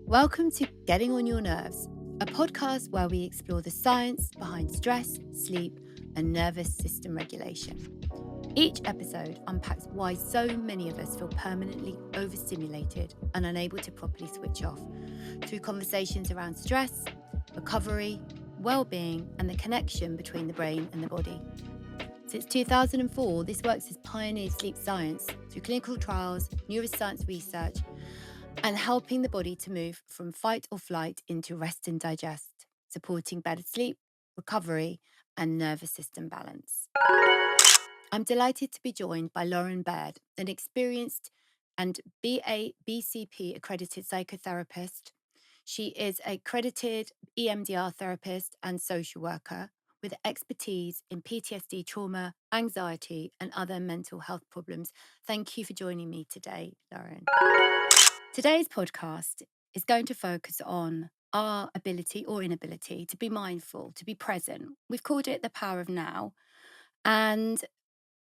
Welcome to Getting on Your Nerves, a podcast where we explore the science behind stress, sleep, and nervous system regulation. Each episode unpacks why so many of us feel permanently overstimulated and unable to properly switch off through conversations around stress, recovery, well-being, and the connection between the brain and the body. Since 2004, this work has pioneered sleep science through clinical trials, neuroscience research, and helping the body to move from fight or flight into rest and digest, supporting better sleep, recovery, and nervous system balance. I'm delighted to be joined by Lauren Baird, an experienced and BCP accredited psychotherapist. She is an accredited EMDR therapist and social worker with expertise in PTSD, trauma, anxiety, and other mental health problems. Thank you for joining me today, Lauren. Today's podcast is going to focus on our ability or inability to be mindful, to be present. We've called it the power of now. And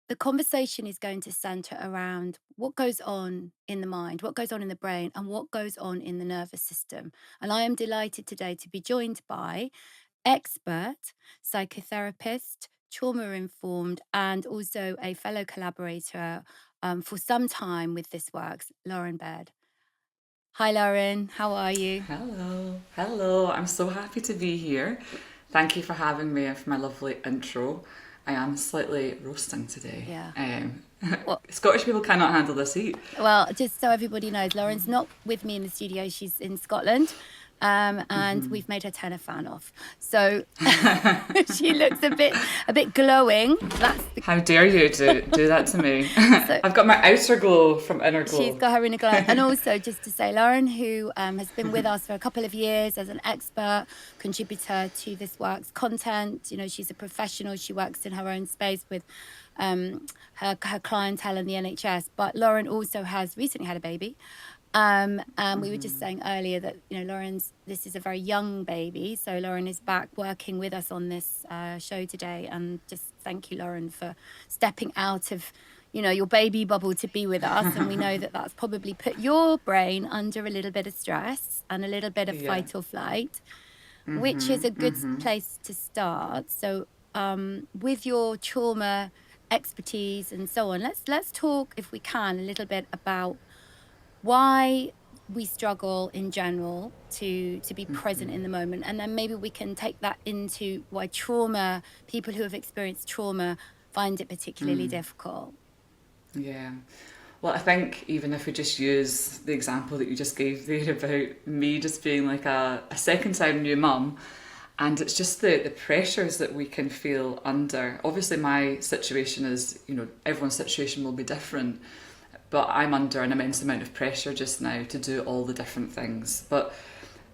the conversation is going to center around what goes on in the mind, what goes on in the brain, and what goes on in the nervous system. And I am delighted today to be joined by expert psychotherapist, trauma-informed, and also a fellow collaborator for some time with this work, Lauren Baird. Hi, Lauren. How are you? Hello. I'm so happy to be here. Thank you for having me and for my lovely intro. I am slightly roasting today. Yeah. Well, Scottish people cannot handle this heat. well, just so everybody knows, Lauren's not with me in the studio. She's in Scotland. And we've made her turn a fan off. So she looks a bit glowing. How dare you do that to me? So, I've got my outer glow from inner glow. She's got her inner glow. And also, just to say, Lauren, who has been with us for a couple of years as an expert contributor to this work's content. You know, she's a professional. She works in her own space with her clientele in the NHS. But Lauren also has recently had a baby. And we were just saying earlier that, you know, this is a very young baby. So Lauren is back working with us on this show today. And just thank you, Lauren, for stepping out of, you know, your baby bubble to be with us. And we know that that's probably put your brain under a little bit of stress and a little bit of fight or flight, which is a good place to start. So with your trauma expertise and so on, let's talk, if we can, a little bit about why we struggle in general to be present in the moment. And then maybe we can take that into why people who have experienced trauma find it particularly difficult. Yeah. Well, I think even if we just use the example that you just gave there about me just being like a second time new mum, and it's just the pressures that we can feel under. Obviously my situation is, you know, everyone's situation will be different. But I'm under an immense amount of pressure just now to do all the different things. But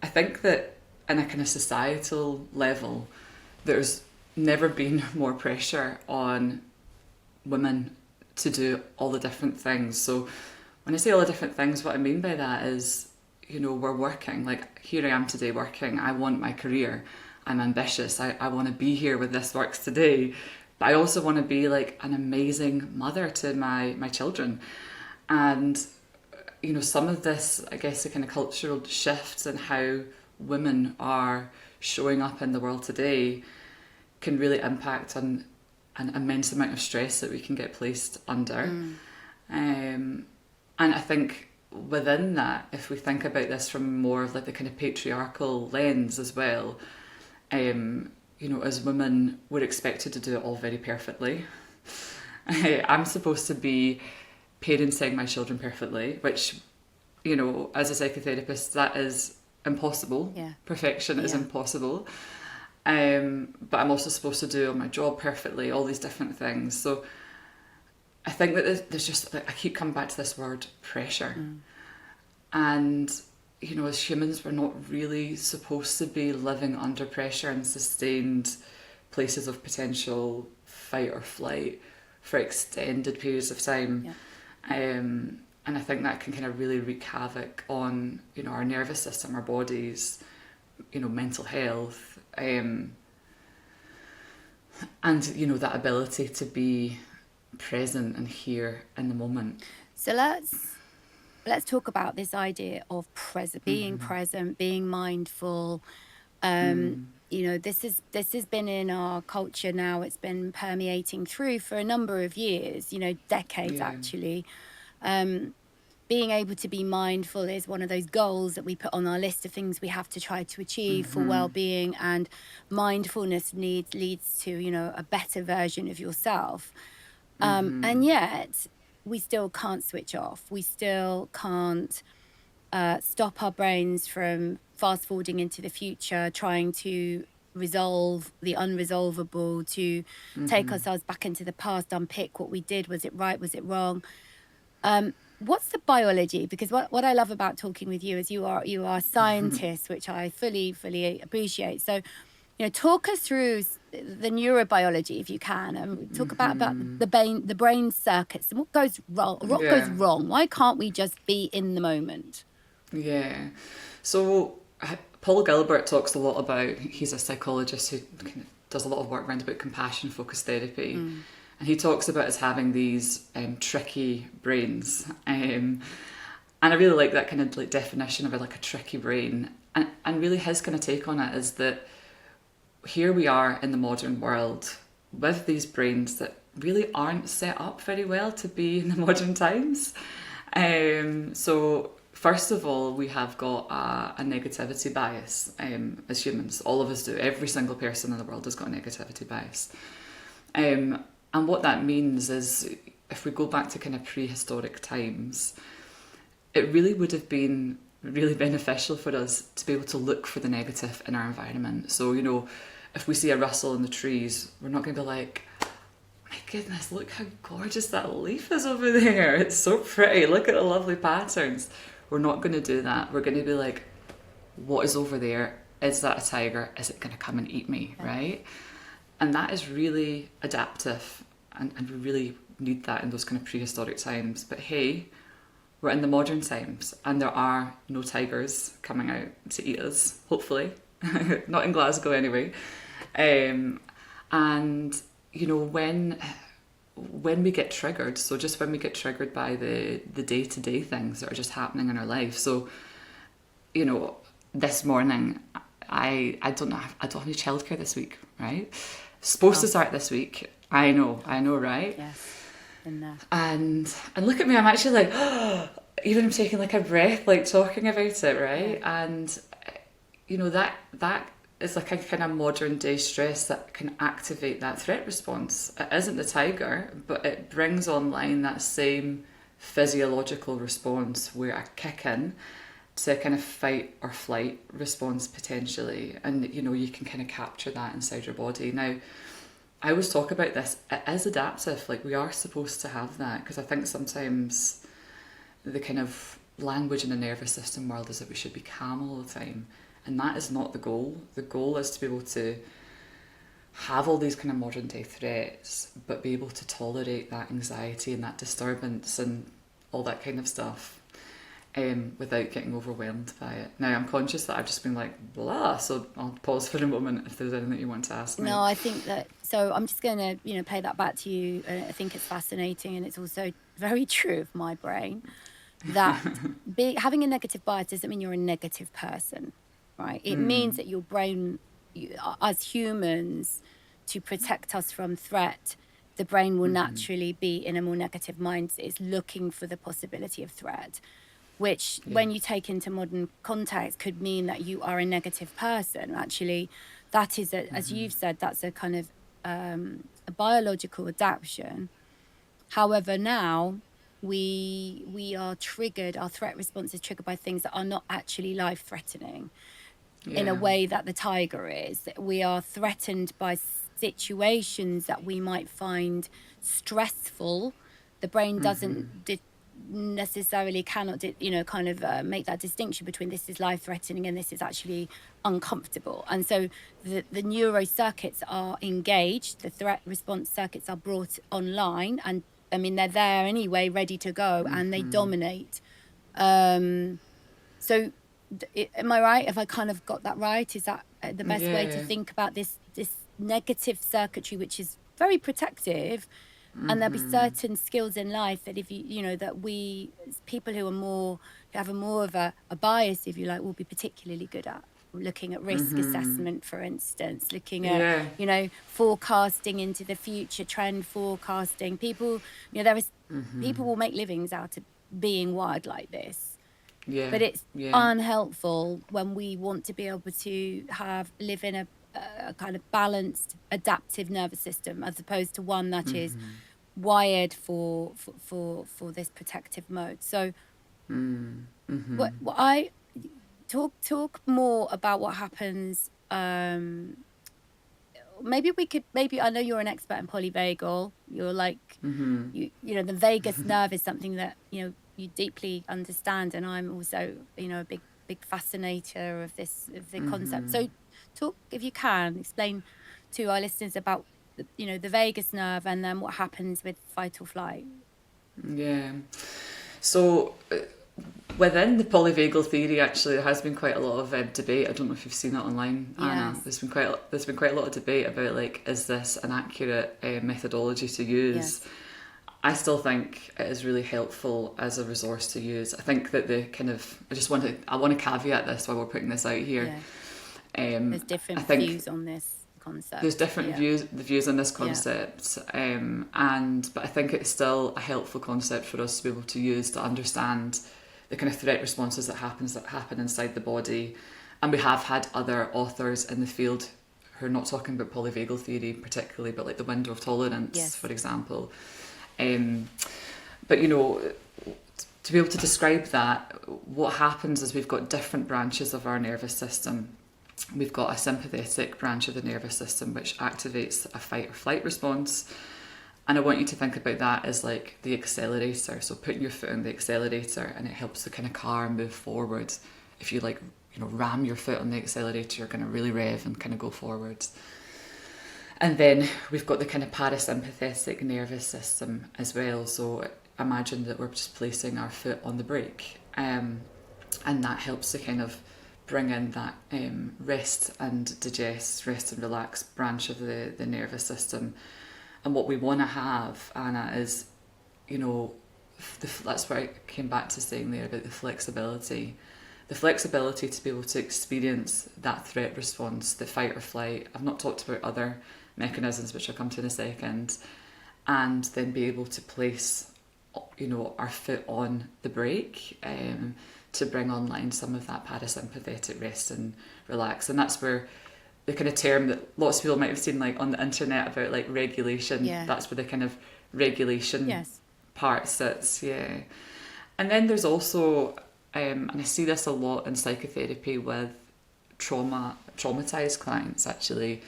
I think that in a kind of societal level, there's never been more pressure on women to do all the different things. So when I say all the different things, what I mean by that is, you know, we're working. Like, here I am today working. I want my career. I'm ambitious. I want to be here with This Works today. But I also want to be like an amazing mother to my children. And, you know, some of this, I guess, the kind of cultural shifts in how women are showing up in the world today can really impact on an immense amount of stress that we can get placed under. And I think within that, if we think about this from more of like the kind of patriarchal lens as well, you know, as women, we're expected to do it all very perfectly. I'm supposed to be parenting my children perfectly, which, you know, as a psychotherapist, that is impossible. Yeah. Perfection is impossible. But I'm also supposed to do my job perfectly, all these different things. So I think that there's just, I keep coming back to this word, pressure. And, you know, as humans, we're not really supposed to be living under pressure in sustained places of potential fight or flight for extended periods of time. Yeah. And I think that can kind of really wreak havoc on, you know, our nervous system, our bodies, you know, mental health, and, you know, that ability to be present and here in the moment. So let's let's talk about this idea of being present, being mindful. This has been in our culture now. It's been permeating through for a number of years, decades actually. Being able to be mindful is one of those goals that we put on our list of things we have to try to achieve for well-being, and mindfulness leads to, a better version of yourself. And yet we still can't switch off. We still can't stop our brains from fast forwarding into the future, trying to resolve the unresolvable, to take ourselves back into the past, unpick what we did. Was it right? Was it wrong? What's the biology? Because what I love about talking with you is you are a scientist, which I fully appreciate. So, talk us through the neurobiology, if you can. Talk about the brain circuits and what goes wrong. What goes wrong? Why can't we just be in the moment? Yeah. So Paul Gilbert talks a lot about, he's a psychologist who does a lot of work around about compassion-focused therapy. And he talks about us having these tricky brains. And I really like that kind of like definition of like a tricky brain. And really his kind of take on it is that here we are in the modern world with these brains that really aren't set up very well to be in the modern times. So first of all, we have got a negativity bias as humans. All of us do. Every single person in the world has got a negativity bias. And what that means is, if we go back to kind of prehistoric times, it really would have been really beneficial for us to be able to look for the negative in our environment. So, if we see a rustle in the trees, we're not going to be like, my goodness, look how gorgeous that leaf is over there. It's so pretty. Look at the lovely patterns. We're not going to do that. We're going to be like, what is over there? Is that a tiger? Is it going to come and eat me, right? And that is really adaptive, and we really need that in those kind of prehistoric times. But hey, we're in the modern times, and there are no tigers coming out to eat us, hopefully. Not in Glasgow anyway. And, when we get triggered, so just when we get triggered by the day-to-day things that are just happening in our life. So, this morning, I don't have any childcare this week, right? Supposed to start this week. I know, right? Yes. And look at me, I'm actually like, even I'm taking like a breath, like talking about it, right? Yeah. And that is like a kind of modern day stress that can activate that threat response. It isn't the tiger, but it brings online that same physiological response where I kick in to kind of fight or flight response potentially. And, you can kind of capture that inside your body. Now, I always talk about this. It is adaptive. Like, we are supposed to have that, because I think sometimes the kind of language in the nervous system world is that we should be calm all the time. And that is not the goal. The goal is to be able to have all these kind of modern day threats, but be able to tolerate that anxiety and that disturbance and all that kind of stuff. Without getting overwhelmed by it. Now, I'm conscious that I've just been like, blah, so I'll pause for a moment if there's anything that you want to ask me. No, I think that, so I'm just going to, play that back to you. I think it's fascinating, and it's also very true of my brain, that having a negative bias doesn't mean you're a negative person, right? It means that your brain, as humans, to protect us from threat, the brain will naturally be in a more negative mindset. It's looking for the possibility of threat, which when you take into modern context could mean that you are a negative person. Actually, that is, as you've said, that's a kind of a biological adaptation. However, now we are triggered, our threat response is triggered by things that are not actually life-threatening in a way that the tiger is. We are threatened by situations that we might find stressful. The brain doesn't necessarily cannot make that distinction between this is life-threatening and this is actually uncomfortable. And so the neurocircuits are engaged, the threat response circuits are brought online, and I mean they're there anyway, ready to go, and they dominate. So am I right? Have I kind of got that right? Is that the best way to think about this negative circuitry, which is very protective, And there'll be certain skills in life that if you know, that we, people who have a more of a bias, if you like, will be particularly good at. Looking at risk assessment, for instance, looking at, Yeah. you know, forecasting into the future, trend forecasting. People, you know, there is, people will make livings out of being wired like this. Yeah. But it's Yeah. unhelpful when we want to be able to live in a kind of balanced, adaptive nervous system, as opposed to one that is wired for this protective mode. So what I talk more about what happens. Maybe I know you're an expert in polyvagal. You're like, you know, the vagus nerve is something that, you know, you deeply understand, and I'm also, you know, a big fascinator of the concept. So talk, if you can, explain to our listeners about you know, the vagus nerve, and then what happens with fight or flight. Yeah. So within the polyvagal theory, actually, there has been quite a lot of debate. I don't know if you've seen it online, Anna. Yes. There's been quite a lot of debate about, like, is this an accurate methodology to use? Yes. I still think it is really helpful as a resource to use. I think that I want to caveat this while we're putting this out here. Yeah. There's different views on this concept. There's different views on this concept, but I think it's still a helpful concept for us to be able to use to understand the kind of threat responses that happen inside the body. And we have had other authors in the field who are not talking about polyvagal theory particularly, but like the window of tolerance, for example. But, you know, to be able to describe that, what happens is we've got different branches of our nervous system. We've got a sympathetic branch of the nervous system which activates a fight or flight response. And I want you to think about that as like the accelerator. So putting your foot on the accelerator, and it helps the kind of car move forward. If you, like, you know, ram your foot on the accelerator, you're going to really rev and kind of go forwards. And then we've got the kind of parasympathetic nervous system as well. So imagine that we're just placing our foot on the brake, and that helps to kind of bring in that rest and digest, rest and relax branch of the nervous system. And what we want to have, Anna, is, you know, that's where I came back to saying there about the flexibility. The flexibility to be able to experience that threat response, the fight or flight. I've not talked about other mechanisms, which I'll come to in a second, and then be able to place, you know, our foot on the brake to bring online some of that parasympathetic rest and relax. And that's where the kind of term that lots of people might have seen, like, on the internet about, like, regulation, that's where the kind of regulation part sits, And then there's also, and I see this a lot in psychotherapy with traumatized clients, actually.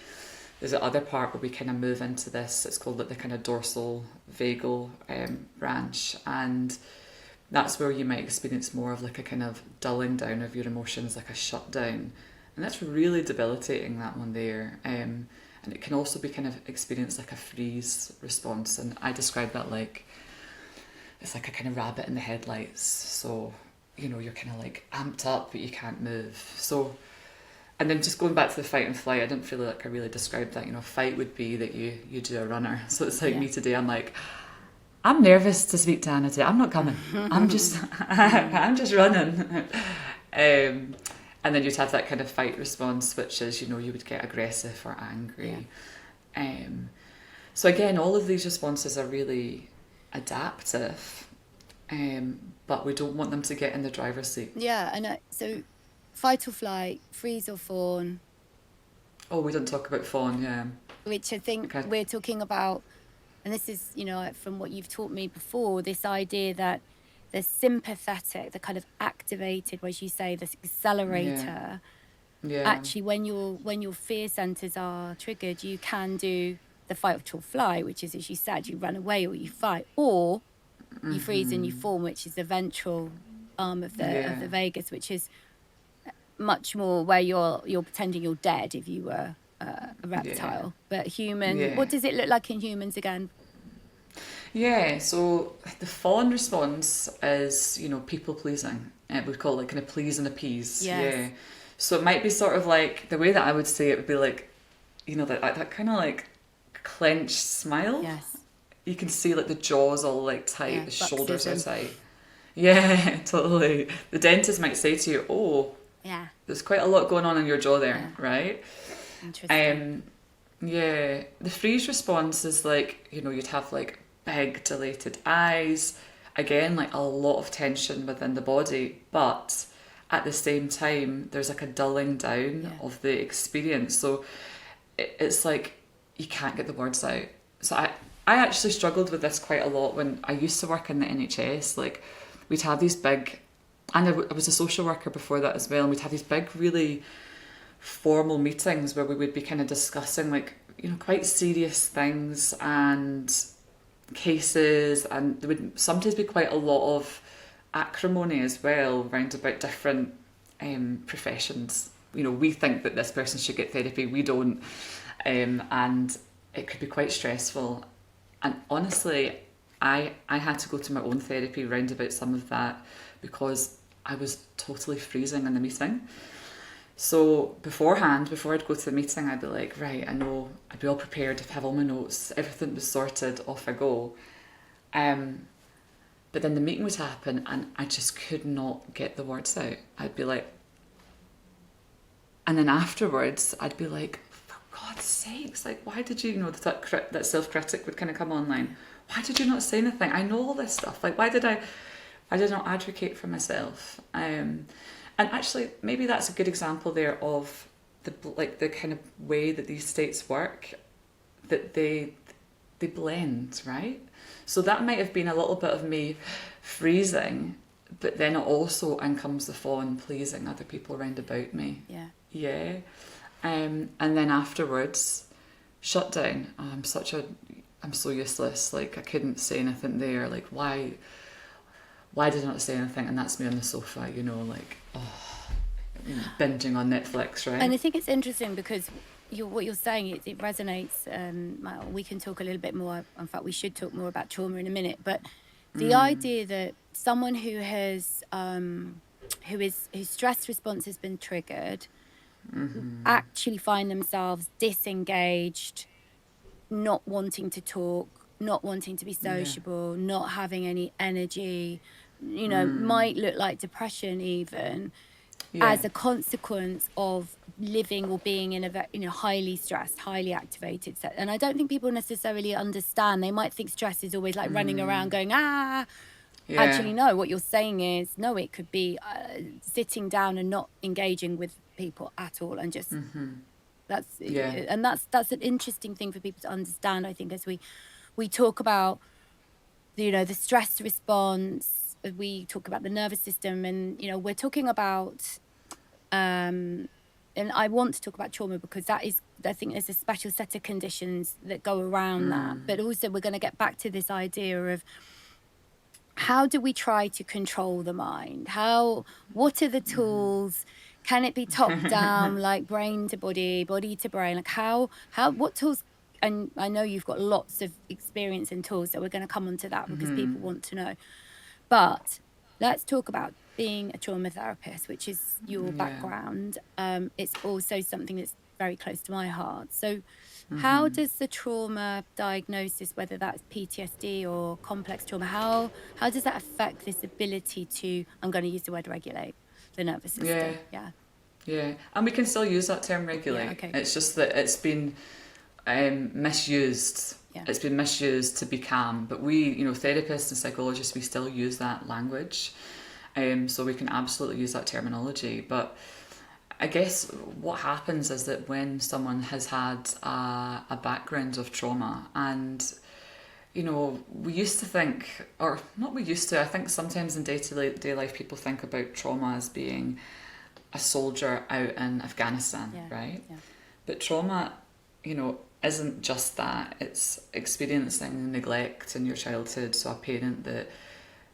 There's the other part where we kind of move into this, it's called, like, the kind of dorsal vagal branch, and that's where you might experience more of, like, a kind of dulling down of your emotions, like a shutdown. And that's really debilitating, that one there. And it can also be kind of experienced like a freeze response. And I describe that like, it's like a kind of rabbit in the headlights. So, you know, you're kind of like amped up, but you can't move. So, and then just going back to the fight and flight, I didn't feel like I really described that. You know, fight would be that you do a runner. So it's like me today, I'm like, I'm nervous to speak to Anna today. I'm not coming. I'm just running. And then you'd have that kind of fight response, which is, you know, you would get aggressive or angry. So again, all of these responses are really adaptive, but we don't want them to get in the driver's seat. Yeah, and so fight or flight, freeze or fawn. Oh, we didn't talk about fawn, Which I think we're talking about, and this is, you know, from what you've taught me before, this idea that the sympathetic, the kind of activated, as you say, this accelerator. Actually, when your fear centers are triggered, you can do the fight or flight, which is, as you said, you run away or you fight, or you freeze and you fawn, which is the ventral arm of the vagus, which is much more where you're pretending you're dead if you were a reptile. But human, what does it look like in humans again? So the fawn response is, you know, people pleasing. We call it like kind of please and appease. So it might be sort of like, the way that I would say it would be like, you know, that kind of like clenched smile. you can see like the jaws all like tight, Yeah, the shoulders are bruxism. tight. Yeah, totally. The dentist might say to you, oh, Yeah. there's quite a lot going on in your jaw there, Yeah. right? Interesting. Yeah, the freeze response is like, you'd have like big dilated eyes, again, like a lot of tension within the body, but at the same time, there's like a dulling down of the experience. So it's like you can't get the words out. So I actually struggled with this quite a lot when I used to work in the NHS. Like, we'd have these big, and I was a social worker before that as well, and we'd have these big, really formal meetings where we would be kind of discussing like, quite serious things and cases, and there would sometimes be quite a lot of acrimony as well around about different professions. We think that this person should get therapy, we don't, and it could be quite stressful. And honestly, I had to go to my own therapy round about some of that because I was totally freezing in the meeting. So beforehand, before I'd go to the meeting, I'd be like, right, I know, I'd be all prepared, I'd have all my notes, everything was sorted, off I go. But then the meeting would happen and I just could not get the words out. I'd be like, and then afterwards, I'd be like, for God's sakes, like, why did you, that self-critic would kind of come online. Why did you not say anything? I know all this stuff. Like, why did I did not advocate for myself? And actually, maybe that's a good example there of the kind of way that these states work, that they blend, right? So that might have been a little bit of me freezing, but then also in comes the fawn pleasing other people around about me. Yeah. Yeah. And then afterwards, shut down. Oh, I'm so useless. Like, I couldn't say anything there. Like, why did I not say anything? And that's me on the sofa, like, binging on Netflix, right? And I think it's interesting because what you're saying, it resonates. We can talk a little bit more. In fact, we should talk more about trauma in a minute. But the idea that someone whose stress response has been triggered, actually find themselves disengaged, not wanting to talk, not wanting to be sociable, not having any energy, might look like depression even. As a consequence of living or being in a highly stressed, highly activated set. And I don't think people necessarily understand. They might think stress is always like running around going, Actually, no, what you're saying is, no, it could be sitting down and not engaging with people at all and just, that's an interesting thing for people to understand, I think, as we talk about, the stress response, we talk about the nervous system, and we're talking about and I want to talk about trauma because I think there's a special set of conditions that go around that, but also we're going to get back to this idea of how do we try to control the mind? What are the tools? Can it be top down, like brain to body, body to brain? Like what tools? And I know you've got lots of experience in tools, so we're going to come onto that because people want to know. But let's talk about being a trauma therapist, which is your background. It's also something that's very close to my heart. So how does the trauma diagnosis, whether that's PTSD or complex trauma, how does that affect this ability to, I'm going to use the word regulate, the nervous system? Yeah. And we can still use that term, regulate. Yeah, okay. It's just that it's been misused. Yeah. It's been misused to be calm. But we, therapists and psychologists, we still use that language. So we can absolutely use that terminology. But I guess what happens is that when someone has had a background of trauma, and we used to think, or not we used to, I think sometimes in day-to-day life people think about trauma as being a soldier out in Afghanistan, right? Yeah. But trauma, isn't just that. It's experiencing neglect in your childhood, so a parent that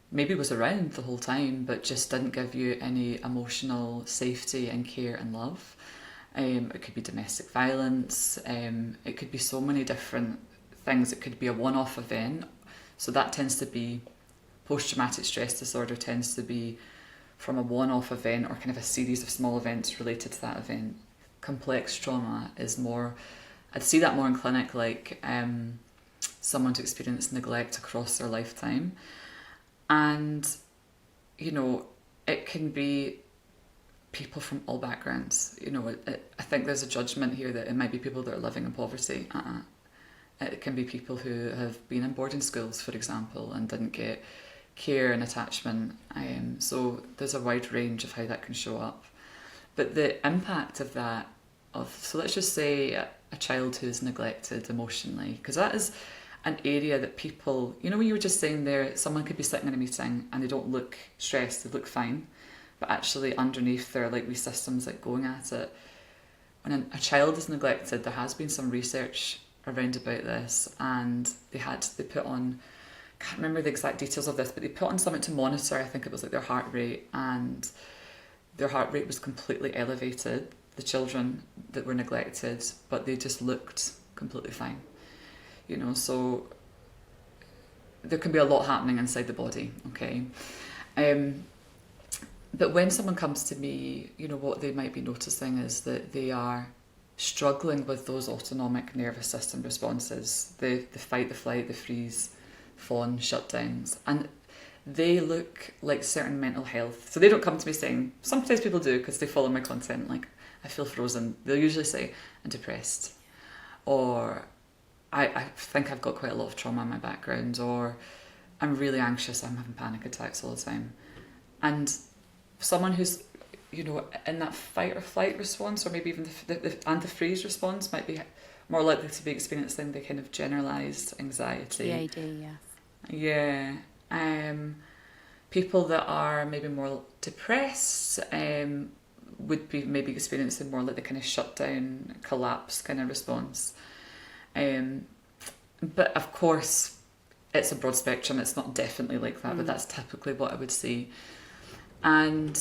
maybe was around the whole time but just didn't give you any emotional safety and care and love. It could be domestic violence, it could be so many different things. It could be a one-off event, so that tends to be post-traumatic stress disorder, tends to be from a one-off event or kind of a series of small events related to that event. Complex trauma is more, I'd see that more in clinic, like someone to experience neglect across their lifetime. And, you know, it can be people from all backgrounds. You know, I think there's a judgment here that it might be people that are living in poverty. It can be people who have been in boarding schools, for example, and didn't get care and attachment. So there's a wide range of how that can show up. But the impact of that, so let's just say a child who's neglected emotionally, because that is an area that people, you know, when you were just saying there, someone could be sitting in a meeting and they don't look stressed, they look fine, but actually underneath there are like these systems like going at it. When a child is neglected, there has been some research around about this, and they put on, I can't remember the exact details of this, but they put on something to monitor, I think it was like their heart rate, and their heart rate was completely elevated, the children that were neglected, but they just looked completely fine. You know, so there can be a lot happening inside the body, okay? But when someone comes to me, you know, what they might be noticing is that they are struggling with those autonomic nervous system responses, the fight, the flight, the freeze, fawn, shutdowns, and they look like certain mental health. So they don't come to me saying, sometimes people do because they follow my content, like, I feel frozen. They'll usually say, I'm depressed, or I think I've got quite a lot of trauma in my background, or I'm really anxious, I'm having panic attacks all the time. And someone who's, you know, in that fight or flight response, or maybe even the anti-freeze response, might be more likely to be experiencing the kind of generalised anxiety. GAD, yes. Yeah. People that are maybe more depressed would be maybe experiencing more like the kind of shutdown, collapse kind of response. But of course, it's a broad spectrum. It's not definitely like that, but that's typically what I would see. And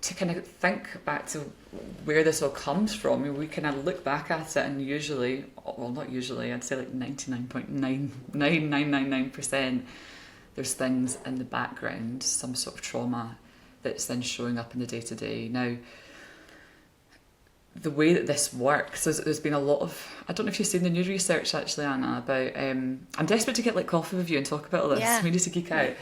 to kind of think back to where this all comes from, we kind of look back at it, and usually, well, not usually, I'd say like 99.99999%, there's things in the background, some sort of trauma that's then showing up in the day-to-day. Now, the way that this works is there's been a lot of, I don't know if you've seen the new research actually, Anna, about, I'm desperate to get like coffee with you and talk about all this. Yeah. We need to geek out.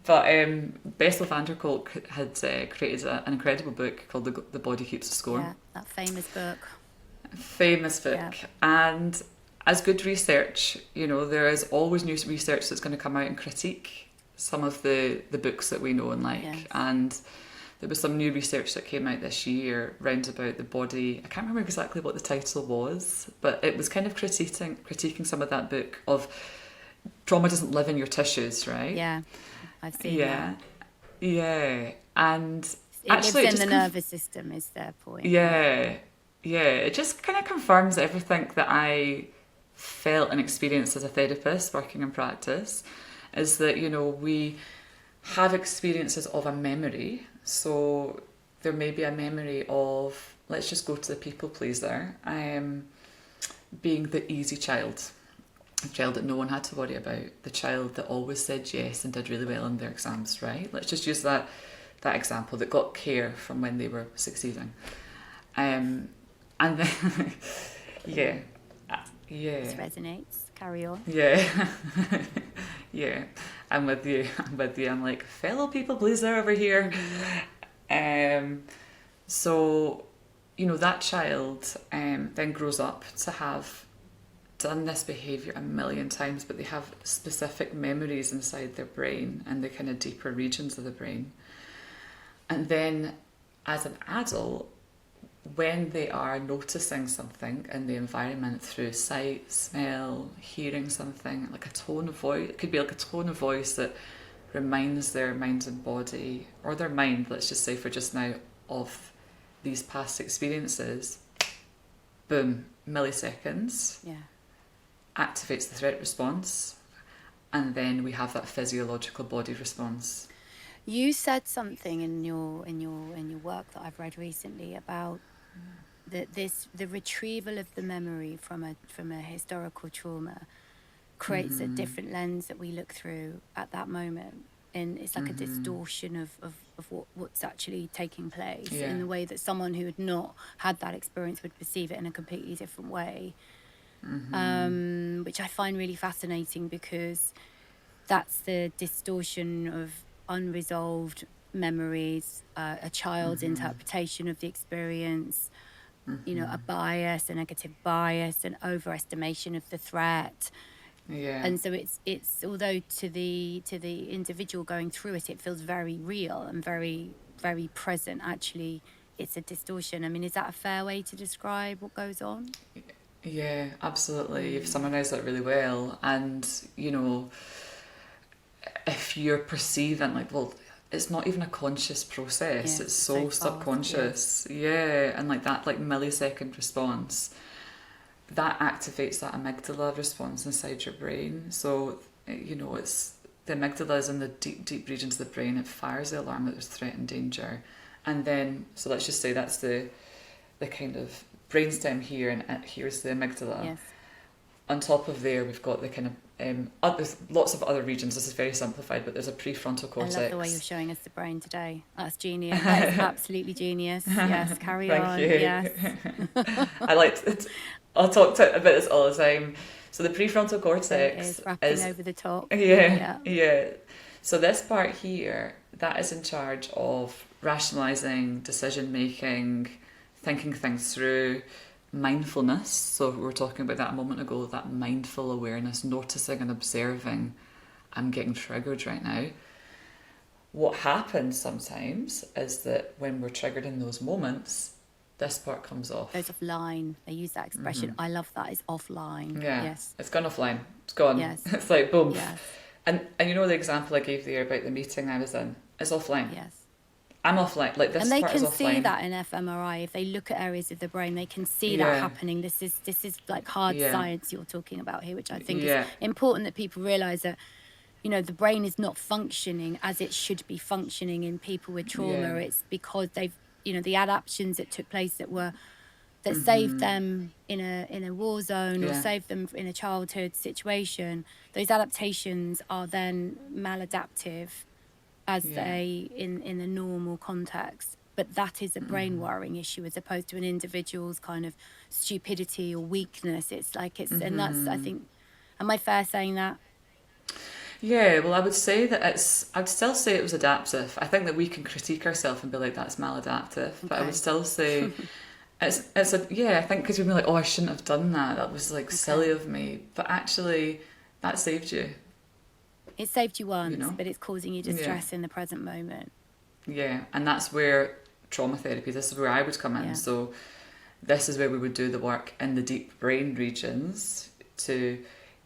But Bessel van der Kolk had created an incredible book called The Body Keeps the Score. Yeah, that famous book. Famous book. Yeah. And as good research, you know, there is always new research that's going to come out and critique some of the books that we know and like. Yes. And there was some new research that came out this year round about the body. I can't remember exactly what the title was, but it was kind of critiquing some of that book of trauma doesn't live in your tissues, right? Yeah, I've seen that. Yeah. And It actually, lives in the nervous system, is their point. Yeah. It just kind of confirms everything that I felt and experienced as a therapist working in practice, is that, you know, we have experiences of a memory. So there may be a memory of, let's just go to the people pleaser, being the easy child, the child that no one had to worry about, the child that always said yes and did really well in their exams, right? Let's just use that example, that got care from when they were succeeding. And then, yeah. This resonates. Carry on. Yeah. Yeah. I'm with you. I'm like, fellow people pleaser over here. So, you know, that child then grows up to have done this behaviour a million times, but they have specific memories inside their brain and the kind of deeper regions of the brain. And then as an adult, when they are noticing something in the environment through sight, smell, hearing something, like a tone of voice, it could be like a tone of voice that reminds their mind and body, or their mind, let's just say for just now, of these past experiences, boom, milliseconds, activates the threat response, and then we have that physiological body response. You said something in your work that I've read recently about the retrieval of the memory from a historical trauma creates a different lens that we look through at that moment, and it's like a distortion of what's actually taking place in the way that someone who had not had that experience would perceive it in a completely different way. which I find really fascinating, because that's the distortion of unresolved memories, a child's interpretation of the experience, you know, a bias, a negative bias, an overestimation of the threat. Yeah. And so it's although to the individual going through it, it feels very real and very, very present. Actually, it's a distortion. I mean, is that a fair way to describe what goes on? Yeah, absolutely. You've summarised that really well. And, you know, if you're perceiving like, well, it's not even a conscious process, it's so subconscious. Yeah, and like that like millisecond response, that activates that amygdala response inside your brain. So, you know, it's the amygdala is in the deep, deep regions of the brain. It fires the alarm that there's threat and danger. And then, so let's just say that's the kind of brainstem here, and here's the amygdala. Yes. On top of there, we've got the kind of, there's lots of other regions. This is very simplified, but there's a prefrontal cortex. I love the way you're showing us the brain today. That's genius. That is absolutely genius. Yes, carry on. Thank you. Yes. I like it. I'll talk about this all the time. So the prefrontal cortex is wrapping over the top. Yeah. So this part here, that is in charge of rationalising, decision making, thinking things through, mindfulness. So we were talking about that a moment ago, that mindful awareness, noticing and observing, I'm getting triggered right now. What happens sometimes is that when we're triggered in those moments, this part comes off. Goes offline. They use that expression. I love that. It's offline. Yeah. Yes. It's gone offline. It's gone. Yes. It's like boom. Yes. And you know the example I gave there about the meeting I was in? It's offline. Yes. I'm offline. Like this and they part can is offline. see that in fMRI. If they look at areas of the brain, they can see that happening. This is like hard science you're talking about here, which I think is important that people realise that, you know, the brain is not functioning as it should be functioning in people with trauma. It's because they've, you know, the adaptations that took place that saved them in a war zone or saved them in a childhood situation. Those adaptations are then maladaptive as they in the normal context. But that is a brain wiring issue as opposed to an individual's kind of stupidity or weakness. It's like and that's, I think, am I fair saying that? Yeah, well, I would say that I'd still say it was adaptive. I think that we can critique ourselves and be like, that's maladaptive. But I would still say I think because we'd be like, oh, I shouldn't have done that. That was like silly of me. But actually, that saved you. It saved you once, you know? but it's causing you distress in the present moment. Yeah, and that's where trauma therapy, this is where I would come in. Yeah. So this is where we would do the work in the deep brain regions to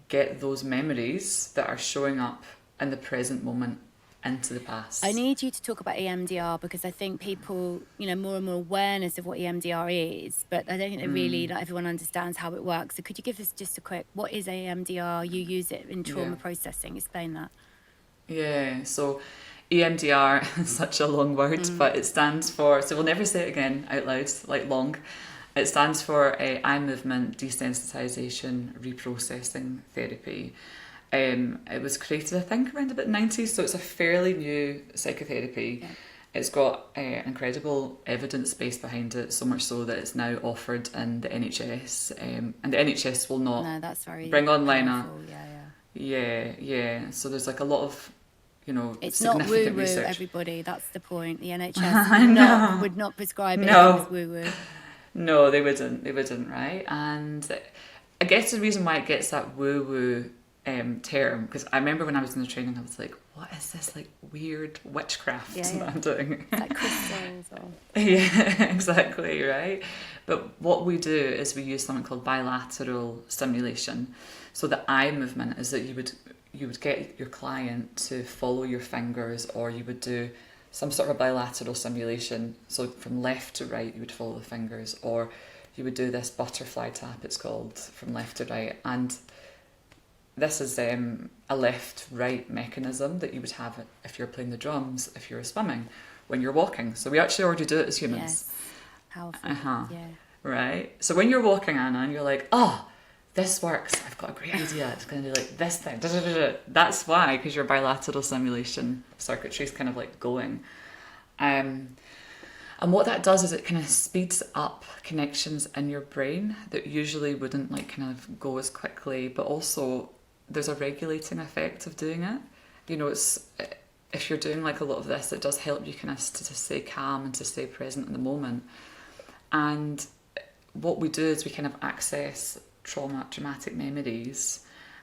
get those memories that are showing up in the present moment into the past. I need you to talk about EMDR because I think people, you know, more and more awareness of what EMDR is, but I don't think they really, not everyone understands how it works. So could you give us just a quick, what is EMDR? You use it in trauma processing. Explain that. Yeah, so EMDR is such a long word, but it stands for, so we'll never say it again out loud, like long. It stands for eye movement desensitization reprocessing therapy. It was created, I think, around about the 90s, so it's a fairly new psychotherapy. Yeah. It's got incredible evidence base behind it, so much so that it's now offered in the NHS, and the NHS will not bring online Yeah. So there's like a lot of, you know, it's significant not woo-woo, research. Everybody, that's the point. The NHS would not prescribe it as woo-woo. No, they wouldn't, right? And I guess the reason why it gets that woo-woo term, because I remember when I was in the training, I was like, what is this like weird witchcraft that I'm doing? Like crystals or... Yeah, exactly, right? But what we do is we use something called bilateral stimulation. So the eye movement is that you would get your client to follow your fingers, or you would do some sort of a bilateral stimulation. So from left to right, you would follow the fingers, or you would do this butterfly tap, it's called, from left to right. And this is a left-right mechanism that you would have if you're playing the drums, if you're swimming, when you're walking. So we actually already do it as humans. Yes, powerful. Yeah. Right. So when you're walking, Anna, and you're like, oh, this works, I've got a great idea, it's going to do like this thing. That's why, because your bilateral stimulation circuitry is kind of like going. And And what that does is it kind of speeds up connections in your brain that usually wouldn't like kind of go as quickly, but also there's a regulating effect of doing it. You know, it's if you're doing like a lot of this, it does help you kind of to stay calm and to stay present in the moment. And what we do is we kind of access traumatic memories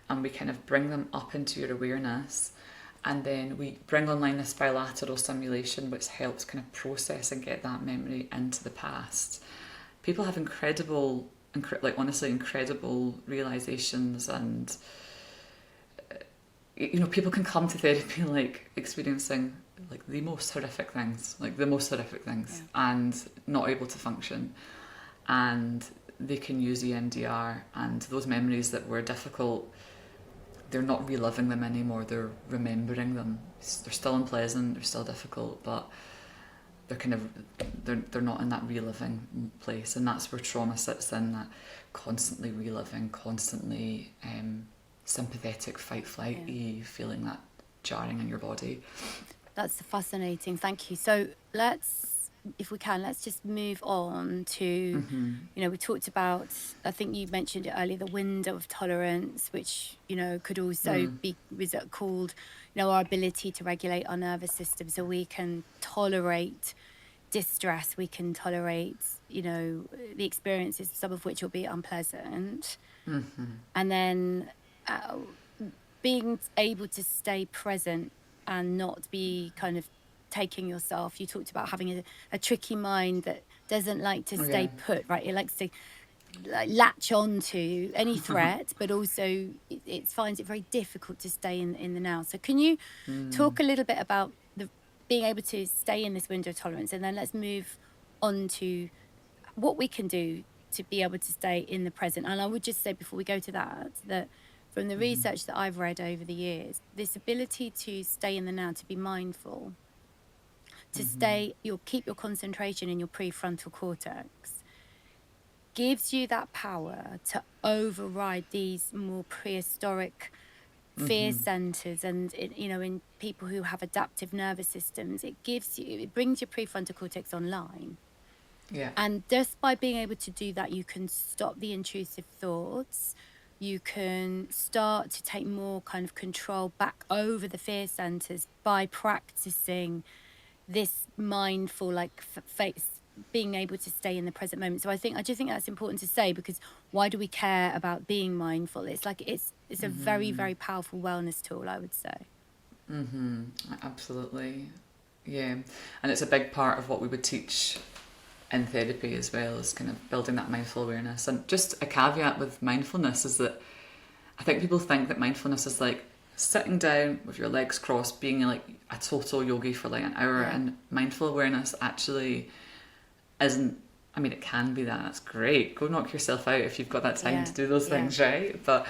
and we kind of bring them up into your awareness. And then we bring online this bilateral stimulation, which helps kind of process and get that memory into the past. People have incredible realizations, and you know, people can come to therapy like experiencing like the most horrific things, and not able to function. And they can use EMDR, and those memories that were difficult, they're not reliving them anymore, they're remembering them. They're still unpleasant, they're still difficult, but they're not in that reliving place. And that's where trauma sits in, that constantly reliving, constantly sympathetic fight flight feeling, that jarring in your body. That's fascinating, thank you. So let's just move on to, you know, we talked about, I think you mentioned it earlier, the window of tolerance, which, you know, could also be called, you know, our ability to regulate our nervous system. So we can tolerate distress, we can tolerate, you know, the experiences, some of which will be unpleasant. And then being able to stay present and not be kind of taking yourself. You talked about having a tricky mind that doesn't like to stay put, right? It likes to latch on to any threat, but also it finds it very difficult to stay in the now. So can you talk a little bit about being able to stay in this window of tolerance, and then let's move on to what we can do to be able to stay in the present. And I would just say before we go to that from the research that I've read over the years, this ability to stay in the now, to be mindful, to keep your concentration in your prefrontal cortex, gives you that power to override these more prehistoric fear centers. And you know, in people who have adaptive nervous systems, it brings your prefrontal cortex online. And just by being able to do that, you can stop the intrusive thoughts. You can start to take more kind of control back over the fear centers by practicing this mindful, like being able to stay in the present moment. So I just think that's important to say, because why do we care about being mindful? It's like it's a very, very powerful wellness tool, I would say. Absolutely, yeah. And it's a big part of what we would teach in therapy as well, as kind of building that mindful awareness. And just a caveat with mindfulness is that I think people think that mindfulness is like sitting down with your legs crossed, being like a total yogi for like an hour. And mindful awareness actually isn't, I mean, it can be that, that's great, go knock yourself out if you've got that time to do those things, right? But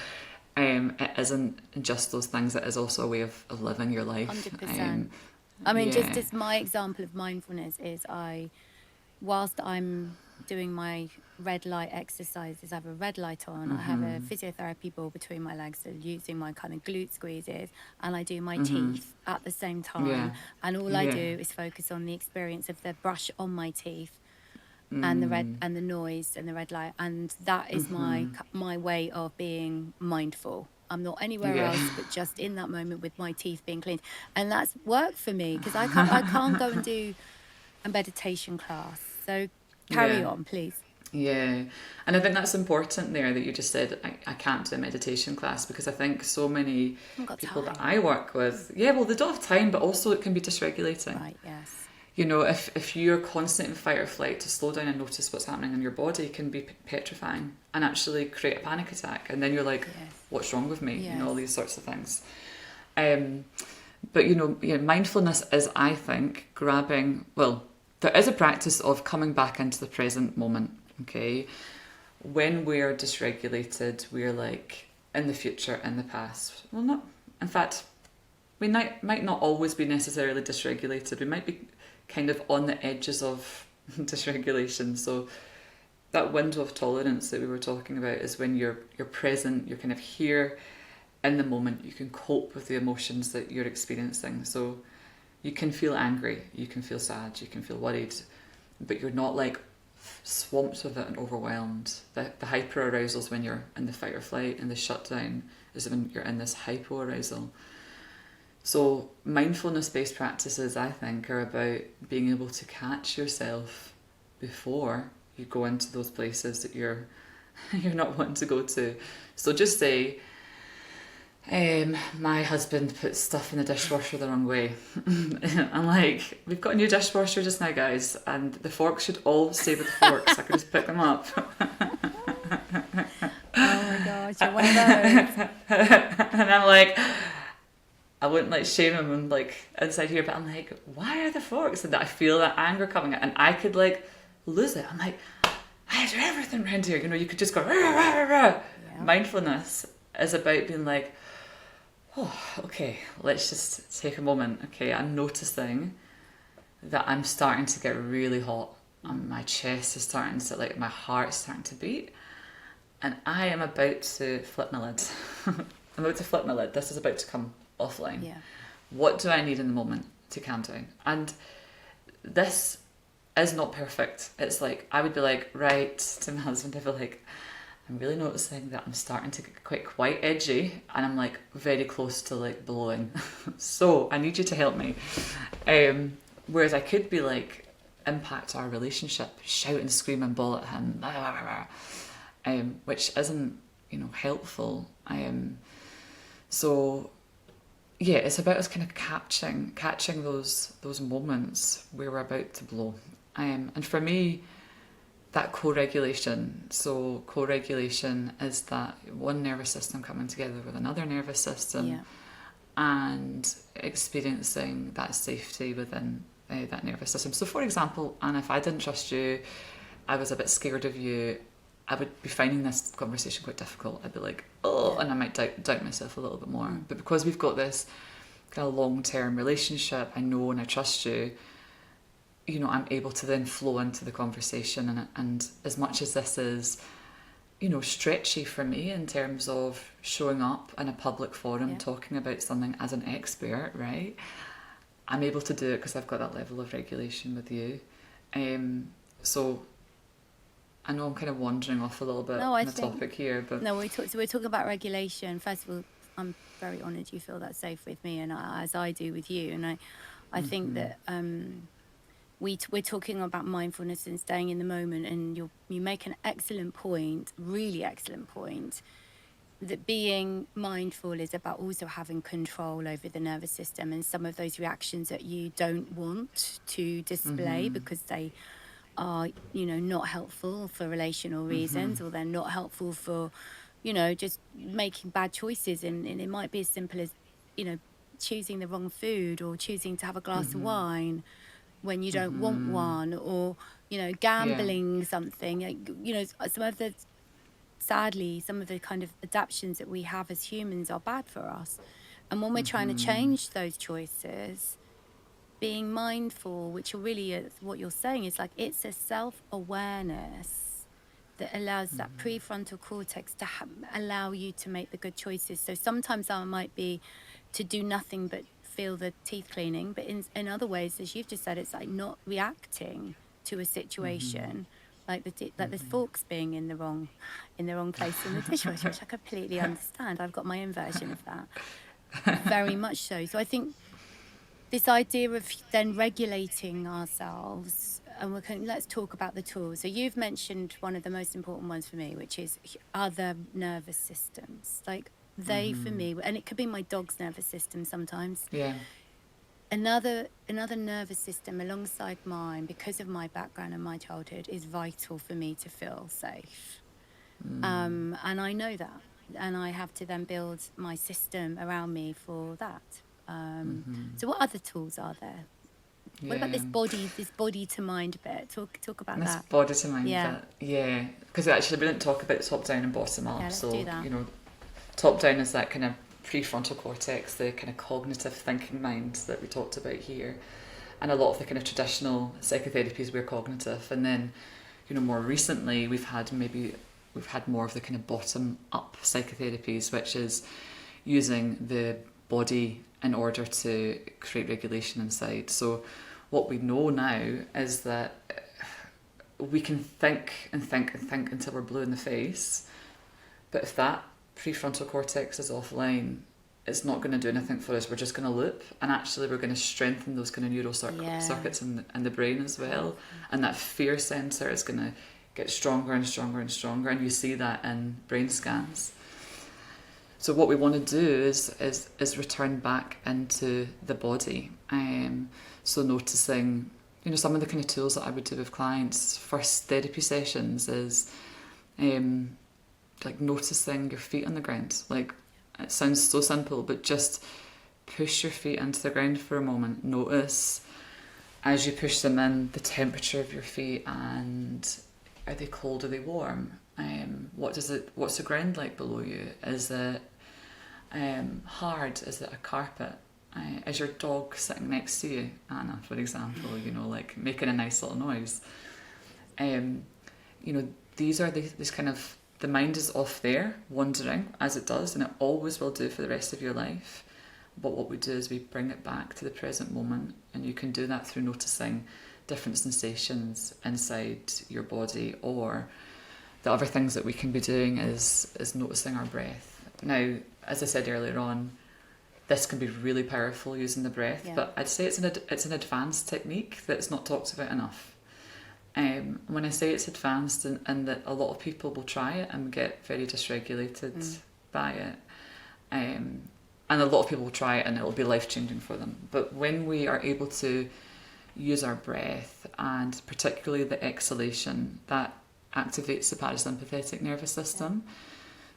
it isn't just those things, it is also a way of living your life. 100%. I mean, just as my example of mindfulness is, whilst I'm doing my red light exercises, I have a red light on, I have a physiotherapy ball between my legs, so using my kind of glute squeezes, and I do my teeth at the same time. And all I do is focus on the experience of the brush on my teeth and the red and the noise and the red light, and that is my way of being mindful. I'm not anywhere else but just in that moment with my teeth being cleaned, and that's worked for me, because I can't go and do a meditation class. So carry on, please. Yeah, and I think that's important there that you just said, I can't do a meditation class, because I think so many people that I work with, well, they don't have time, but also it can be dysregulating. Right, yes. You know, if you're constant in fight or flight, to slow down and notice what's happening in your body can be petrifying and actually create a panic attack. And then you're like, what's wrong with me? You know, all these sorts of things. But, you know, mindfulness is, I think, there is a practice of coming back into the present moment, okay? When we're dysregulated, we're like in the future, in the past. Well, in fact, we might not always be necessarily dysregulated. We might be kind of on the edges of dysregulation. So that window of tolerance that we were talking about is when you're present, you're kind of here in the moment, you can cope with the emotions that you're experiencing. So you can feel angry, you can feel sad, you can feel worried, but you're not like swamped with it and overwhelmed. The hyper arousal is when you're in the fight or flight, and the shutdown is when you're in this hypo arousal. So mindfulness-based practices, I think, are about being able to catch yourself before you go into those places that you're not wanting to go to. So just say, my husband puts stuff in the dishwasher the wrong way. I'm like, we've got a new dishwasher just now, guys, and the forks should all stay with the forks. I could just pick them up. Oh my gosh, you're one of those. And I'm like, I wouldn't like shame him and like inside here, but I'm like, why are the forks? And I feel that anger coming out, and I could like lose it. I'm like, I do everything around here. You know, you could just go, rah, rah, rah, rah. Yeah. Mindfulness is about being like, oh, okay, let's just take a moment. Okay, I'm noticing that I'm starting to get really hot. My chest is starting to, like, my heart's starting to beat. And I am about to flip my lid. I'm about to flip my lid. This is about to come offline. Yeah. What do I need in the moment to calm down? And this is not perfect. It's like, I would be like, right, to my husband, I'd be like, I'm really noticing that I'm starting to get quite edgy, and I'm like very close to like blowing. So I need you to help me. Whereas I could be like, impact our relationship, shout and scream and bawl at him, blah, blah, blah, blah. Which isn't, you know, helpful. So yeah, it's about us kind of catching those moments where we're about to blow. And for me, that co-regulation. So co-regulation is that one nervous system coming together with another nervous system, and experiencing that safety within that nervous system. So for example, Anna, if I didn't trust you, I was a bit scared of you, I would be finding this conversation quite difficult. I'd be like, oh, and I might doubt myself a little bit more. But because we've got this kind of long-term relationship, I know and I trust you, you know, I'm able to then flow into the conversation. And as much as this is, you know, stretchy for me in terms of showing up in a public forum, talking about something as an expert, right? I'm able to do it because I've got that level of regulation with you. So I know I'm kind of wandering off a little bit on the topic here, but no, we're talking about regulation. First of all, I'm very honoured you feel that safe with me, and as I do with you. And I think that we're talking about mindfulness and staying in the moment. And you make an excellent point, really excellent point, that being mindful is about also having control over the nervous system and some of those reactions that you don't want to display because they are, you know, not helpful for relational reasons, or they're not helpful for, you know, just making bad choices. And it might be as simple as, you know, choosing the wrong food, or choosing to have a glass of wine when you don't want one, or, you know, gambling something. You know, sadly, some of the kind of adaptions that we have as humans are bad for us. And when we're trying to change those choices, being mindful, which really what you're saying is like, it's a self-awareness that allows that prefrontal cortex to allow you to make the good choices. So sometimes that might be to do nothing but feel the teeth cleaning, but in other ways, as you've just said, it's like not reacting to a situation, like the forks being in the wrong place in the dishwasher, which I completely understand. I've got my own version of that, very much so. So I think this idea of then regulating ourselves, and let's talk about the tools. So you've mentioned one of the most important ones for me, which is other nervous systems. Like they, for me, and it could be my dog's nervous system sometimes. Yeah. Another nervous system alongside mine, because of my background and my childhood, is vital for me to feel safe. And I know that, and I have to then build my system around me for that. So what other tools are there? What about this body to mind bit? Talk about this that. This body to mind bit. Yeah. Because actually we didn't talk about top down and bottom up. Let's do that. You know, top down is that kind of prefrontal cortex, the kind of cognitive thinking mind that we talked about here. And a lot of the kind of traditional psychotherapies were cognitive. And then, you know, more recently we've had more of the kind of bottom up psychotherapies, which is using the body in order to create regulation inside. So what we know now is that we can think and think and think until we're blue in the face, but if that prefrontal cortex is offline, it's not going to do anything for us. We're just going to loop, and actually we're going to strengthen those kind of neural circuits in the brain as well, and that fear sensor is going to get stronger and stronger and stronger, and you see that in brain scans. So what we want to do is return back into the body. So noticing, some of the kind of tools that I would do with clients, first therapy sessions, is like noticing your feet on the ground. Like, it sounds so simple, but just push your feet into the ground for a moment. Notice as you push them in, the temperature of your feet, and are they cold, are they warm? What's the ground like below you? Is it hard? Is it a carpet? Is your dog sitting next to you, Anna, for example, like making a nice little noise? These are these kind of, the mind is off there, wandering, as it does, and it always will do for the rest of your life. But what we do is we bring it back to the present moment, and you can do that through noticing different sensations inside your body, or the other things that we can be doing is noticing our breath. Now, as I said earlier on, this can be really powerful using the breath, but I'd say it's an advanced technique that's not talked about enough. When I say it's advanced, and that a lot of people will try it and get very dysregulated by it, and a lot of people will try it and it'll be life-changing for them. But when we are able to use our breath, and particularly the exhalation, that activates the parasympathetic nervous system.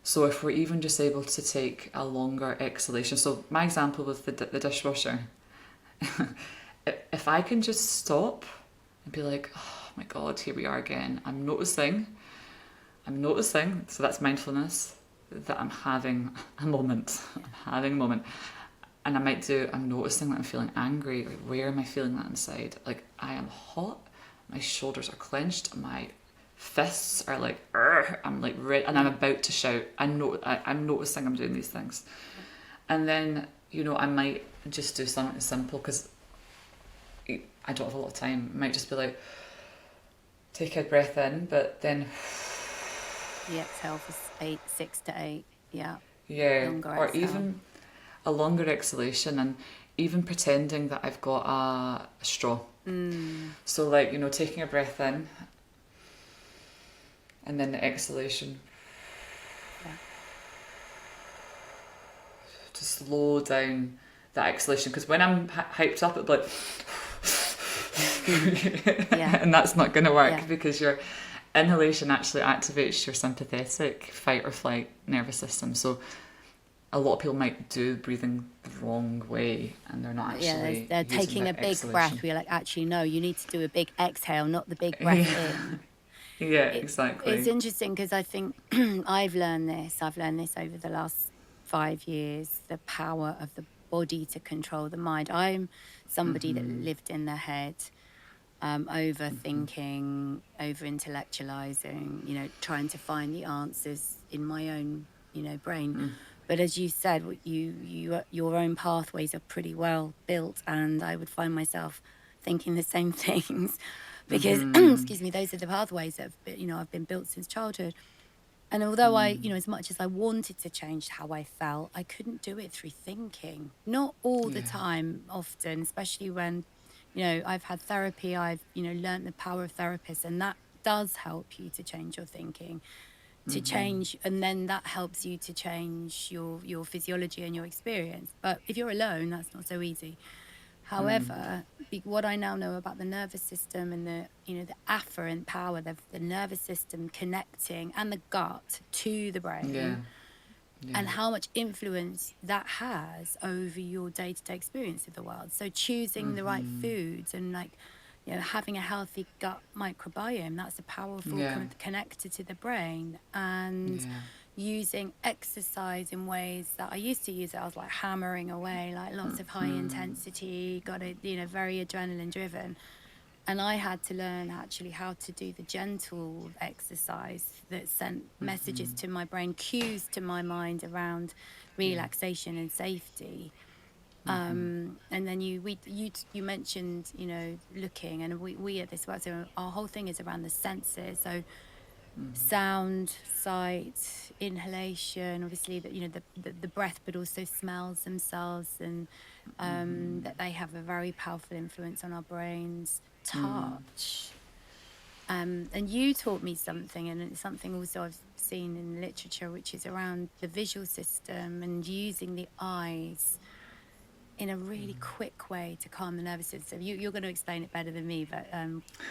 So if we're even just able to take a longer exhalation, so my example with the dishwasher, if I can just stop and be like, oh my God, here we are again. I'm noticing, so that's mindfulness, that I'm having a moment. And I'm noticing that I'm feeling angry. Like, where am I feeling that inside? Like, I am hot, my shoulders are clenched, my fists are like, I'm like red, and I'm about to shout. I'm noticing I'm doing these things. And then, I might just do something simple, because I don't have a lot of time. I might just be like, take a breath in, but then the exhale for 6 to 8. Yeah, or exhale. Even a longer exhalation, and even pretending that I've got a straw. So like, taking a breath in, and then the exhalation, to slow down that exhalation, because when I'm hyped up, it's like and that's not going to work, because your inhalation actually activates your sympathetic fight or flight nervous system. So a lot of people might do breathing the wrong way, and they're not actually they're taking a big breath. We're like, actually no, you need to do a big exhale, not the big breath in. Exactly. It's interesting, because I think I've learned this over the last 5 years, the power of the body to control the mind. I'm somebody that lived in their head, overthinking, over-intellectualizing, trying to find the answers in my own, brain. But as you said, your own pathways are pretty well built, and I would find myself thinking the same things, because, excuse me, those are the pathways that I've been built since childhood. And although I, as much as I wanted to change how I felt, I couldn't do it through thinking. Not all the time, often, especially when, I've had therapy, I've, learned the power of therapists, and that does help you to change your thinking, to change, and then that helps you to change your physiology and your experience. But if you're alone, that's not so easy. However, what I now know about the nervous system and the afferent power, the nervous system connecting, and the gut to the brain, and how much influence that has over your day-to-day experience of the world. So choosing the right foods, and having a healthy gut microbiome, that's a powerful connector to the brain. And using exercise in ways that I used to use it, I was like hammering away, like lots of high intensity, got it, very adrenaline driven. And I had to learn actually how to do the gentle exercise that sent messages to my brain, cues to my mind around relaxation and safety. And then you mentioned, looking, and we at this work, so our whole thing is around the senses. So sound, sight, inhalation, obviously that, the breath, but also smells themselves, and that they have a very powerful influence on our brains. Touch. And you taught me something, and it's something also I've seen in literature, which is around the visual system and using the eyes in a really quick way to calm the nervous system. You're going to explain it better than me, but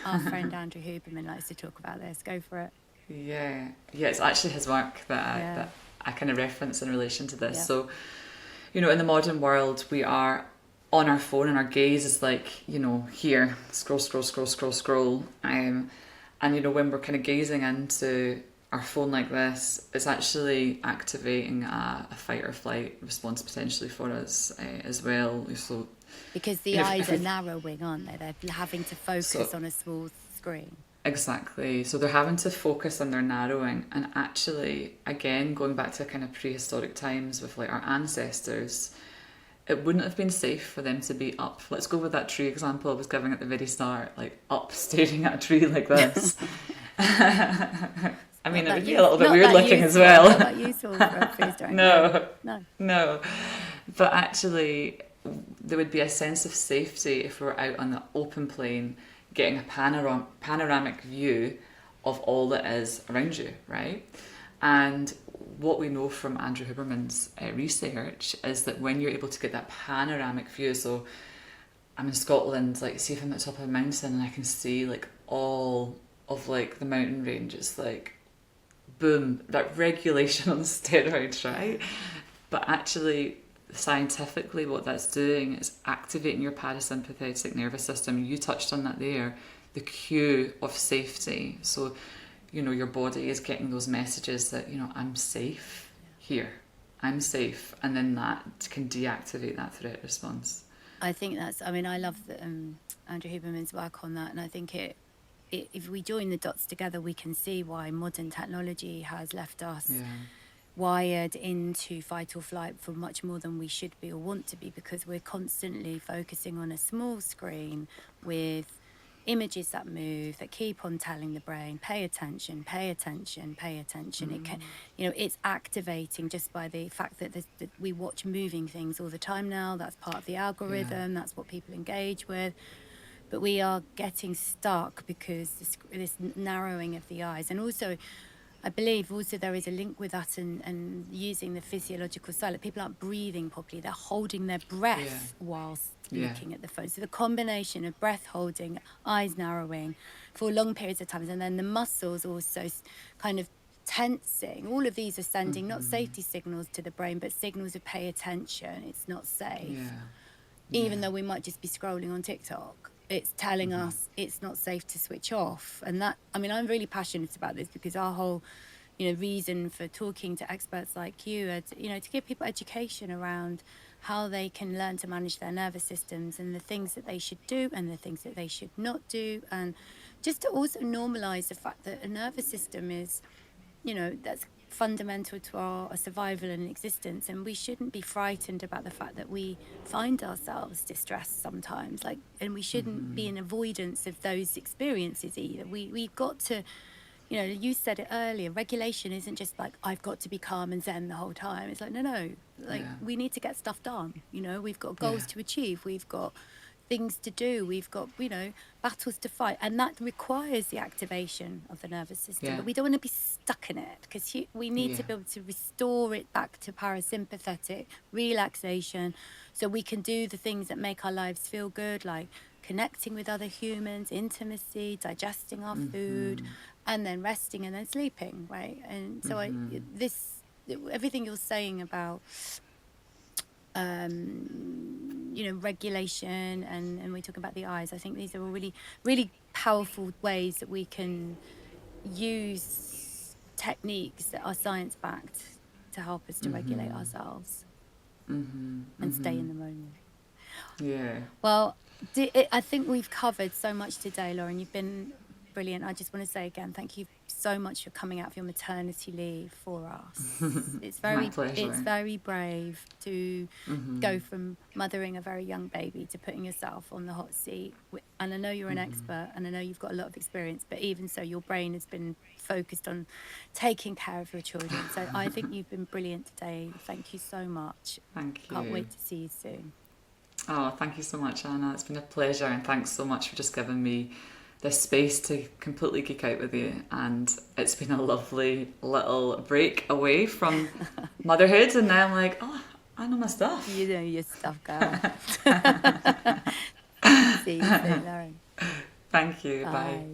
our friend Andrew Huberman likes to talk about this. Go for it. Yeah, it's actually his work that I kind of reference in relation to this. So, in the modern world, we are on our phone and our gaze is like, here, scroll, scroll, scroll, scroll, scroll. And, when we're kind of gazing into our phone like this, it's actually activating a fight or flight response potentially for us as well. So, because the eyes are narrowing, aren't they? They're having to focus on a small screen. Exactly. So they're having to focus on their narrowing. And actually, again, going back to kind of prehistoric times with like our ancestors, it wouldn't have been safe for them to be up. Let's go with that tree example I was giving at the very start, like up staring at a tree like this. I mean, it would be a little bit weird looking as well. Not that useful for a prehistoric. No. But actually, there would be a sense of safety if we were out on the open plain, getting a panoramic view of all that is around you, right? And what we know from Andrew Huberman's research is that when you're able to get that panoramic view, so I'm in Scotland, like see if I'm at the top of a mountain and I can see like all of like the mountain ranges, like boom, that regulation on steroids, right? But actually, scientifically, what that's doing is activating your parasympathetic nervous system. You touched on that there, the cue of safety. So, your body is getting those messages that, I'm safe here, I'm safe, and then that can deactivate that threat response. I think I love Andrew Huberman's work on that, and I think if we join the dots together, we can see why modern technology has left us wired into fight or flight for much more than we should be or want to be, because we're constantly focusing on a small screen with images that move, that keep on telling the brain, pay attention, pay attention, pay attention. It can, it's activating just by the fact that we watch moving things all the time now. That's part of the algorithm. That's what people engage with. But we are getting stuck because this narrowing of the eyes. And also, I believe also there is a link with that and using the physiological side. Like people aren't breathing properly. They're holding their breath whilst looking at the phone. So the combination of breath holding, eyes narrowing for long periods of time, and then the muscles also kind of tensing. All of these are sending not safety signals to the brain, but signals of pay attention. It's not safe. Even though we might just be scrolling on TikTok. It's telling us it's not safe to switch off. And that, I'm really passionate about this because our whole, reason for talking to experts like you, to give people education around how they can learn to manage their nervous systems and the things that they should do and the things that they should not do. And just to also normalize the fact that a nervous system is, that's fundamental to our survival and existence, and we shouldn't be frightened about the fact that we find ourselves distressed sometimes, and we shouldn't be in avoidance of those experiences either. We've got to, you said it earlier, regulation isn't just like I've got to be calm and zen the whole time. It's like no, we need to get stuff done. We've got goals to achieve, we've got things to do, we've got battles to fight, and that requires the activation of the nervous system. But we don't want to be stuck in it, because we need to be able to restore it back to parasympathetic relaxation, so we can do the things that make our lives feel good, like connecting with other humans, intimacy, digesting our food, and then resting and then sleeping, right? And so everything you're saying about regulation, and we talk about the eyes, I think these are all really, really powerful ways that we can use techniques that are science-backed to help us to regulate ourselves and stay in the moment. Well, I think we've covered so much today, Lauren. You've been brilliant. I just want to say again, thank you so much for coming out of your maternity leave for us. My pleasure. It's very brave to go from mothering a very young baby to putting yourself on the hot seat. And I know you're an expert, and I know you've got a lot of experience, but even so, your brain has been focused on taking care of your children. So I think you've been brilliant today. Thank you so much. Thank you. Can't wait to see you soon. Oh, thank you so much, Anna. It's been a pleasure, and thanks so much for just giving me this space to completely geek out with you. And it's been a lovely little break away from motherhood, and now I'm like, oh, I know my stuff. You know your stuff, girl. See you soon, Lauren. Thank you. Bye. Bye.